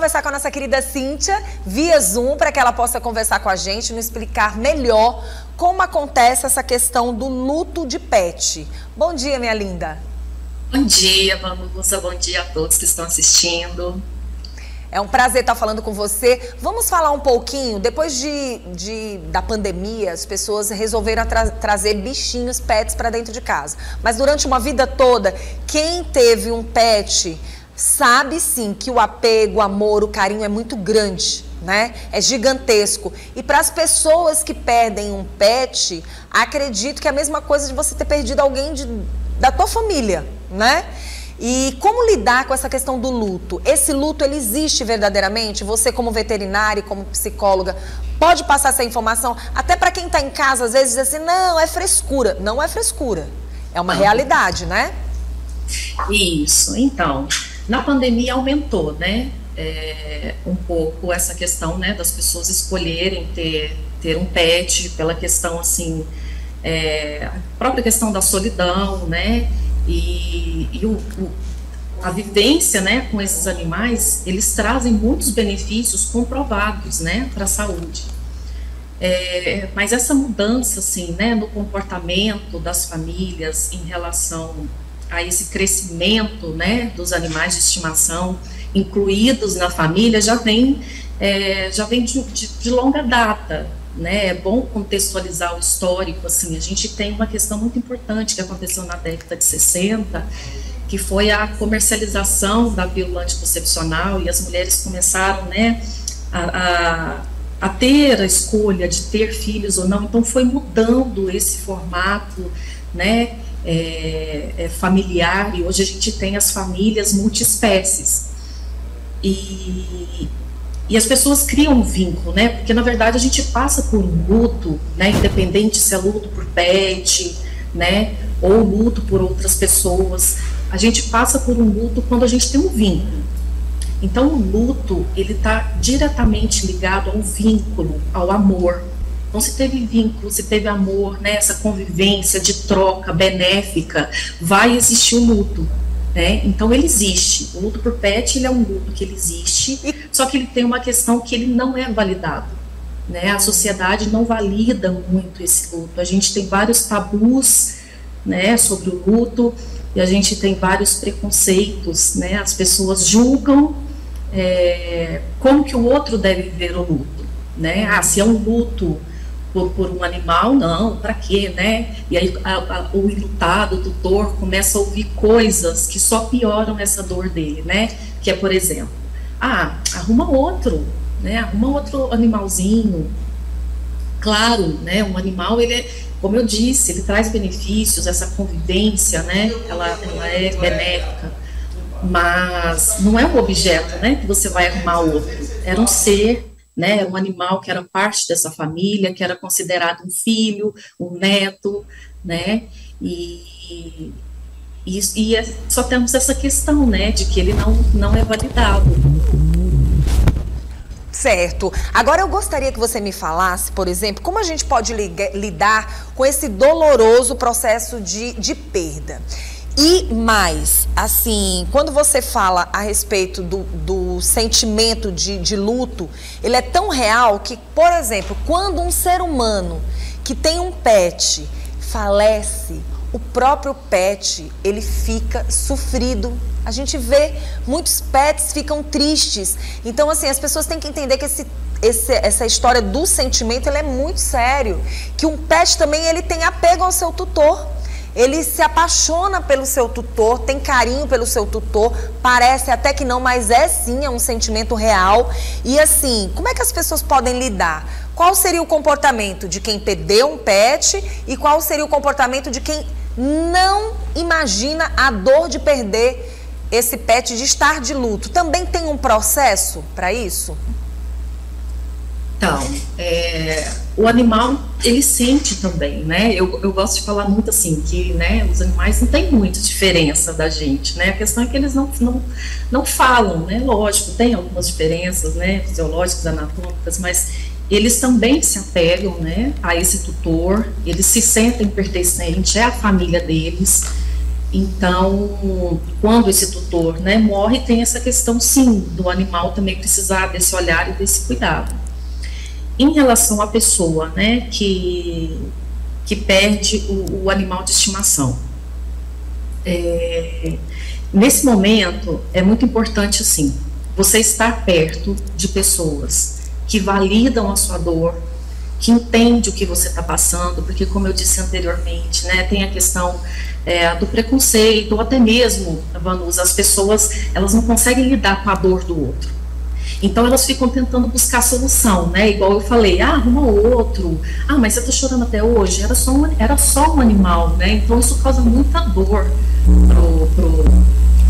conversar com a nossa querida Cíntia via Zoom para que ela possa conversar com a gente, nos explicar melhor como acontece essa questão do luto de pet. Bom dia, minha linda. Bom dia, Vanusa. Bom dia a todos que estão assistindo. É um prazer estar falando com você. Vamos falar um pouquinho, depois da pandemia, as pessoas resolveram trazer bichinhos, pets para dentro de casa. Mas durante uma vida toda, quem teve um pet sabe sim que o apego, o amor, o carinho é muito grande, né? É gigantesco. E para as pessoas que perdem um pet, acredito que é a mesma coisa de você ter perdido alguém da tua família, né? E como lidar com essa questão do luto? Esse luto, ele existe verdadeiramente? Você, como veterinária e como psicóloga, pode passar essa informação? Até para quem está em casa, às vezes diz assim, não, é frescura. Não é frescura. É uma realidade, né? Isso. Então, na pandemia aumentou, né? Um pouco essa questão, né, das pessoas escolherem ter um pet pela questão, assim, a própria questão da solidão, né? A vivência, né, com esses animais, eles trazem muitos benefícios comprovados, né, para a saúde. Mas essa mudança, assim, né, no comportamento das famílias em relação a esse crescimento, né, dos animais de estimação incluídos na família já vem de longa data. Né, é bom contextualizar o histórico, assim, a gente tem uma questão muito importante que aconteceu na década de 60, que foi a comercialização da pílula anticoncepcional, e as mulheres começaram, né, a ter a escolha de ter filhos ou não, então foi mudando esse formato, né, familiar, e hoje a gente tem as famílias multiespécies, e as pessoas criam um vínculo, né? Porque na verdade a gente passa por um luto, né? Independente se é luto por pet, né? Ou luto por outras pessoas. A gente passa por um luto quando a gente tem um vínculo. Então o luto, ele está diretamente ligado ao vínculo, ao amor. Então se teve vínculo, se teve amor, né? Essa convivência de troca benéfica, vai existir o luto. Então ele existe, o luto por pet, ele é um luto que ele existe, só que ele tem uma questão que ele não é validado, né? A sociedade não valida muito esse luto, a gente tem vários tabus, né, sobre o luto, e a gente tem vários preconceitos, né? As pessoas julgam como que o outro deve viver o luto, né? Se é um luto por um animal, não, para quê, né? E aí o enlutado, o tutor, começa a ouvir coisas que só pioram essa dor dele, né? Que é, por exemplo, arruma outro, né? Arruma outro animalzinho. Claro, né? Um animal, ele como eu disse, ele traz benefícios, essa convivência, né? Ela é benéfica, mas não é um objeto, né? Que você vai arrumar outro. Era um ser, né, era um animal que era parte dessa família, que era considerado um filho, um neto, né, e só temos essa questão, né, de que ele não é validado. Certo. Agora eu gostaria que você me falasse, por exemplo, como a gente pode lidar com esse doloroso processo de perda. E mais, assim, quando você fala a respeito do sentimento de luto, ele é tão real que, por exemplo, quando um ser humano que tem um pet falece, o próprio pet, ele fica sofrido. A gente vê, muitos pets ficam tristes. Então, assim, as pessoas têm que entender que essa história do sentimento, ele é muito sério. Que um pet também, ele tem apego ao seu tutor. Ele se apaixona pelo seu tutor, tem carinho pelo seu tutor, parece até que não, mas sim, é um sentimento real. E assim, como é que as pessoas podem lidar? Qual seria o comportamento de quem perdeu um pet e qual seria o comportamento de quem não imagina a dor de perder esse pet, de estar de luto? Também tem um processo para isso? Então, o animal, ele sente também, né? Eu gosto de falar muito assim, que, né, os animais não têm muita diferença da gente, né? A questão é que eles não falam, né? Lógico, tem algumas diferenças, né, fisiológicas, anatômicas, mas eles também se apegam, né, a esse tutor, eles se sentem pertencentes, é a família deles, Então, quando esse tutor, né, morre, tem essa questão, sim, do animal também precisar desse olhar e desse cuidado. Em relação à pessoa, né, que perde o animal de estimação, nesse momento é muito importante, assim, você estar perto de pessoas que validam a sua dor, que entende o que você está passando, porque, como eu disse anteriormente, né, tem a questão do preconceito, ou até mesmo, Vanusa, as pessoas, elas não conseguem lidar com a dor do outro. Então, elas ficam tentando buscar solução, né, igual eu falei, arruma outro, mas você está chorando até hoje, era só um animal, né, então isso causa muita dor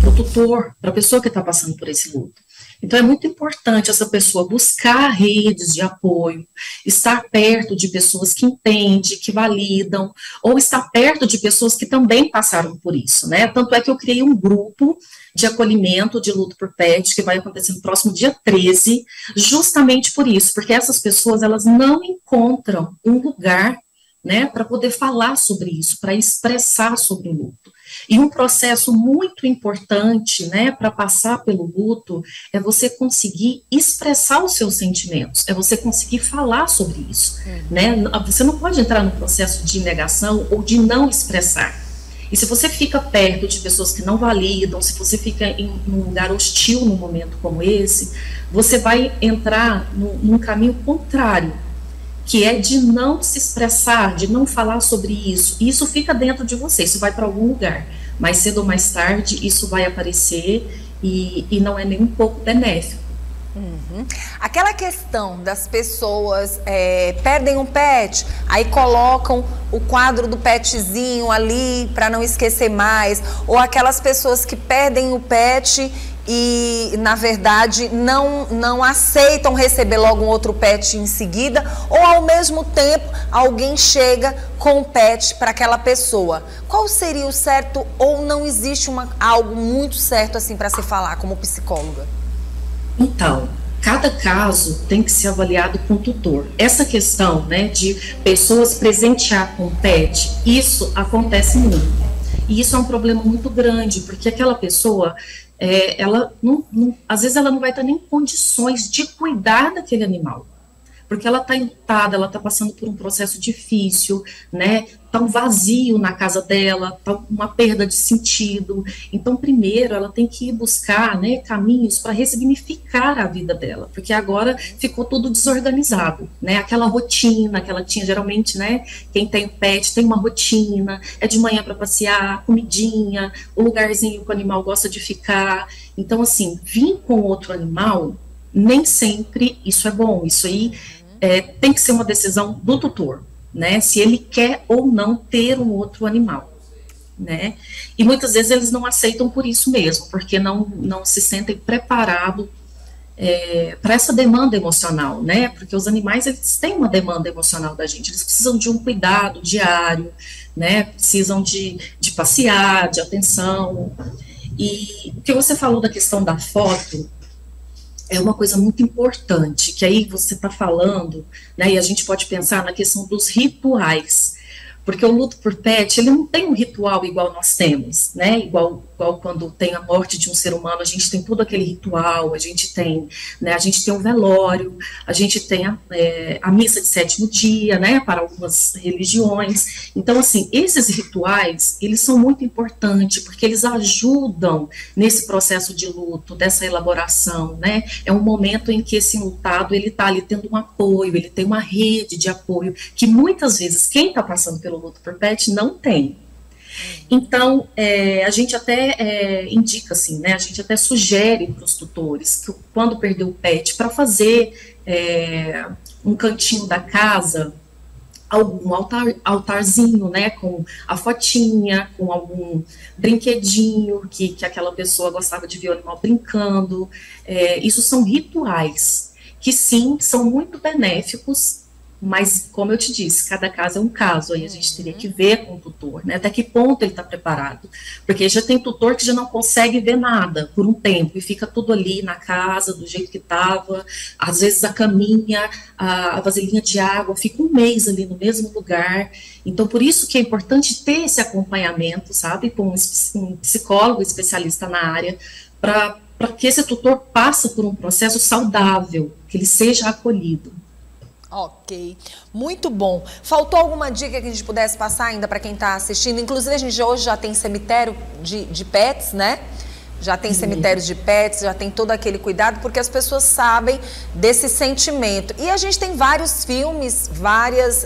pro tutor, para a pessoa que está passando por esse luto. Então, é muito importante essa pessoa buscar redes de apoio, estar perto de pessoas que entendem, que validam, ou estar perto de pessoas que também passaram por isso, né? Tanto é que eu criei um grupo de acolhimento de luto por pet, que vai acontecer no próximo dia 13, justamente por isso, porque essas pessoas, elas não encontram um lugar, né, para poder falar sobre isso, para expressar sobre o luto. E um processo muito importante, né, para passar pelo luto, é você conseguir expressar os seus sentimentos, é você conseguir falar sobre isso, né? Você não pode entrar no processo de negação ou de não expressar. E se você fica perto de pessoas que não validam, se você fica em um lugar hostil num momento como esse, você vai entrar num caminho contrário, que é de não se expressar, de não falar sobre isso. E isso fica dentro de você, isso vai para algum lugar. Mais cedo ou mais tarde, isso vai aparecer e não é nem um pouco benéfico. Aquela questão das pessoas perdem um pet, aí colocam o quadro do petzinho ali para não esquecer mais, ou aquelas pessoas que perdem o pet e, na verdade, não aceitam receber logo um outro pet em seguida, ou ao mesmo tempo alguém chega com o pet para aquela pessoa. Qual seria o certo, ou não existe algo muito certo assim para se falar como psicóloga? Então, cada caso tem que ser avaliado com o tutor. Essa questão, né, de pessoas presentear com pet, isso acontece muito. E isso é um problema muito grande, porque aquela pessoa, ela às vezes ela não vai estar nem em condições de cuidar daquele animal, porque ela está enlutada, ela está passando por um processo difícil, né? Está um vazio na casa dela, está uma perda de sentido. Então, primeiro, ela tem que ir buscar, né, caminhos para ressignificar a vida dela, porque agora ficou tudo desorganizado, né? Aquela rotina que ela tinha, geralmente, né? Quem tem pet tem uma rotina, é de manhã para passear, comidinha, o lugarzinho que o animal gosta de ficar. Então, assim, vir com outro animal, nem sempre isso é bom. Isso aí tem que ser uma decisão do tutor, né, se ele quer ou não ter um outro animal, né, e muitas vezes eles não aceitam por isso mesmo, porque não se sentem preparados para essa demanda emocional, né, porque os animais, eles têm uma demanda emocional da gente, eles precisam de um cuidado diário, né, precisam de passear, de atenção. E o que você falou da questão da foto, é uma coisa muito importante, que aí você está falando, né, e a gente pode pensar na questão dos rituais, porque o luto por pet, ele não tem um ritual igual nós temos, né, igual quando tem a morte de um ser humano, a gente tem todo aquele ritual, a gente tem um velório, a gente tem a missa de sétimo dia, né, para algumas religiões. Então, assim, esses rituais, eles são muito importantes, porque eles ajudam nesse processo de luto, dessa elaboração, né, é um momento em que esse enlutado, ele está ali tendo um apoio, ele tem uma rede de apoio, que muitas vezes quem está passando pelo luto por pet não tem. Então, a gente até indica, assim, né, a gente até sugere para os tutores que quando perder o pet, para fazer um cantinho da casa, algum altarzinho, né, com a fotinha, com algum brinquedinho que aquela pessoa gostava de ver o animal brincando. Isso são rituais que, sim, são muito benéficos, Mas, como eu te disse, cada caso é um caso, aí a gente teria que ver com o tutor, né, até que ponto ele está preparado, porque já tem tutor que já não consegue ver nada por um tempo, e fica tudo ali na casa, do jeito que estava, às vezes a caminha, a vasilhinha de água, fica um mês ali no mesmo lugar, então por isso que é importante ter esse acompanhamento, sabe, com um psicólogo especialista na área, para que esse tutor passe por um processo saudável, que ele seja acolhido. Ok, muito bom. Faltou alguma dica que a gente pudesse passar ainda para quem está assistindo? Inclusive, a gente hoje já tem cemitério de pets, né? Já tem cemitérios de pets, já tem todo aquele cuidado, porque as pessoas sabem desse sentimento. E a gente tem vários filmes, várias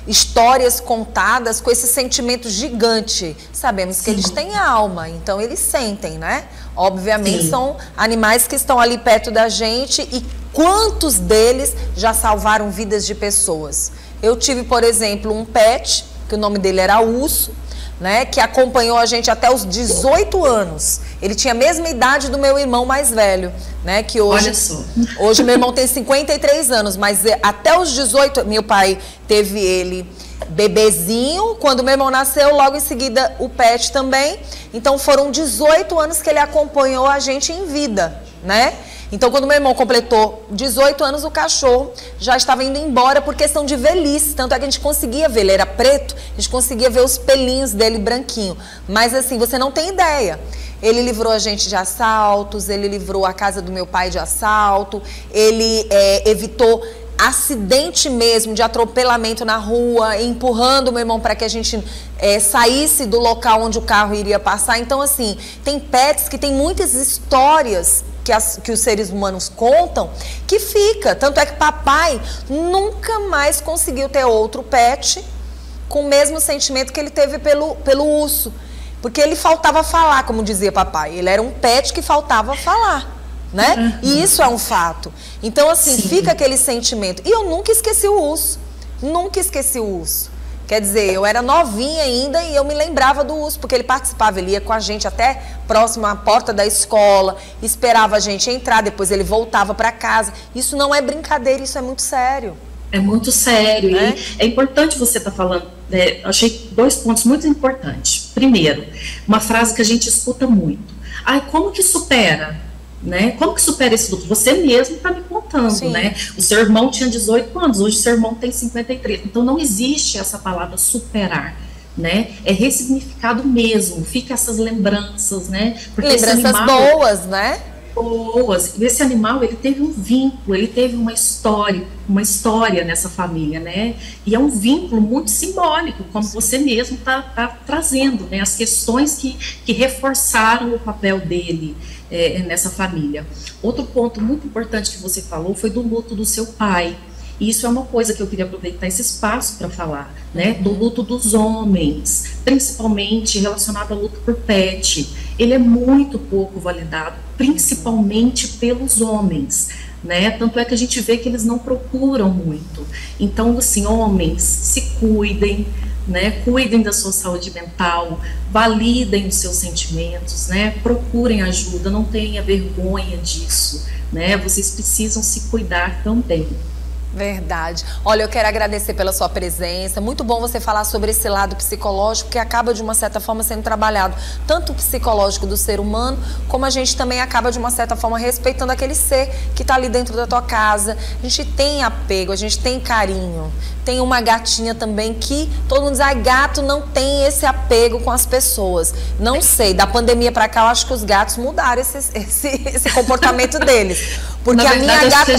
histórias contadas com esse sentimento gigante. Sabemos que eles têm alma, então eles sentem, né? Obviamente são animais que estão ali perto da gente e quantos deles já salvaram vidas de pessoas? Eu tive, por exemplo, um pet, que o nome dele era Urso, né, que acompanhou a gente até os 18 anos. Ele tinha a mesma idade do meu irmão mais velho, né, que hoje, hoje meu irmão tem 53 anos, mas até os 18, meu pai teve ele bebezinho, quando meu irmão nasceu, logo em seguida o pet também. Então foram 18 anos que ele acompanhou a gente em vida, né? Então, quando meu irmão completou 18 anos, o cachorro já estava indo embora por questão de velhice. Tanto é que a gente conseguia ver, ele era preto, a gente conseguia ver os pelinhos dele branquinho. Mas assim, você não tem ideia. Ele livrou a gente de assaltos, ele livrou a casa do meu pai de assalto, ele evitou acidente mesmo, de atropelamento na rua, empurrando o meu irmão para que a gente saísse do local onde o carro iria passar. Então, assim, tem pets que tem muitas histórias que os seres humanos contam, que fica. Tanto é que papai nunca mais conseguiu ter outro pet com o mesmo sentimento que ele teve pelo urso. Porque ele faltava falar, como dizia papai. Ele era um pet que faltava falar, né? E isso é um fato. Então, assim, fica aquele sentimento. E eu nunca esqueci o urso. Nunca esqueci o urso. Quer dizer, eu era novinha ainda e eu me lembrava do urso, porque ele participava, ele ia com a gente até próximo à porta da escola, esperava a gente entrar, depois ele voltava para casa. Isso não é brincadeira, isso é muito sério. É muito sério, e é importante você estar falando, achei 2 pontos muito importantes. Primeiro, uma frase que a gente escuta muito. Ai, como que supera? Né? Como que supera esse luto? Você mesmo está me contando, né? O seu irmão tinha 18 anos, hoje o seu irmão tem 53. Então não existe essa palavra superar, né? É ressignificado mesmo, fica essas lembranças, né? Porque lembranças boas, né? Boas. Esse animal, ele teve um vínculo, ele teve uma história nessa família, né? E é um vínculo muito simbólico, como você mesmo tá trazendo, né? As questões que reforçaram o papel dele nessa família. Outro ponto muito importante que você falou foi do luto do seu pai. E isso é uma coisa que eu queria aproveitar esse espaço para falar, né? Do luto dos homens, principalmente relacionado ao luto por pet. Ele é muito pouco validado, principalmente pelos homens, né? Tanto é que a gente vê que eles não procuram muito. Então, assim, homens, se cuidem, né? Cuidem da sua saúde mental, validem os seus sentimentos, né? Procurem ajuda, não tenha vergonha disso, né? Vocês precisam se cuidar também. Verdade. Olha, eu quero agradecer pela sua presença. Muito bom você falar sobre esse lado psicológico que acaba, de uma certa forma, sendo trabalhado. Tanto o psicológico do ser humano, como a gente também acaba, de uma certa forma, respeitando aquele ser que está ali dentro da tua casa. A gente tem apego, a gente tem carinho. Tem uma gatinha também que todo mundo diz, gato não tem esse apego com as pessoas. Não sei, da pandemia para cá, eu acho que os gatos mudaram esse comportamento deles. Porque na verdade, a minha gata... a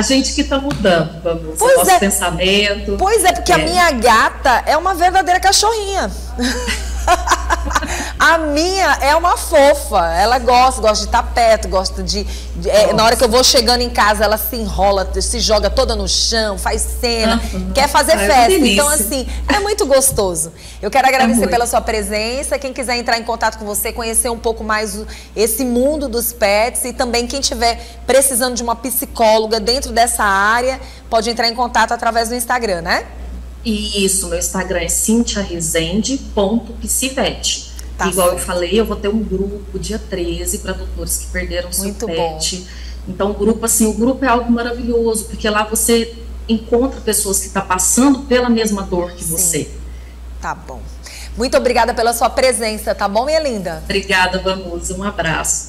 gente que está mudando o nosso pensamento. Pois é, porque a minha gata é uma verdadeira cachorrinha. A minha é uma fofa, ela gosta de estar perto, gosta na hora que eu vou chegando em casa, ela se enrola, se joga toda no chão, faz cena, quer fazer festa. Então, assim, é muito gostoso. Eu quero agradecer pela sua presença. Quem quiser entrar em contato com você, conhecer um pouco mais esse mundo dos pets, e também quem estiver precisando de uma psicóloga dentro dessa área, pode entrar em contato através do Instagram, né? Isso, meu Instagram é cintiaresende.psivete. Igual eu falei, eu vou ter um grupo dia 13 para doutores que perderam seu pet. Então o grupo é algo maravilhoso, porque lá você encontra pessoas que estão passando pela mesma dor que você. Tá bom. Muito obrigada pela sua presença, tá bom, minha linda? Obrigada, Vanusa. Um abraço.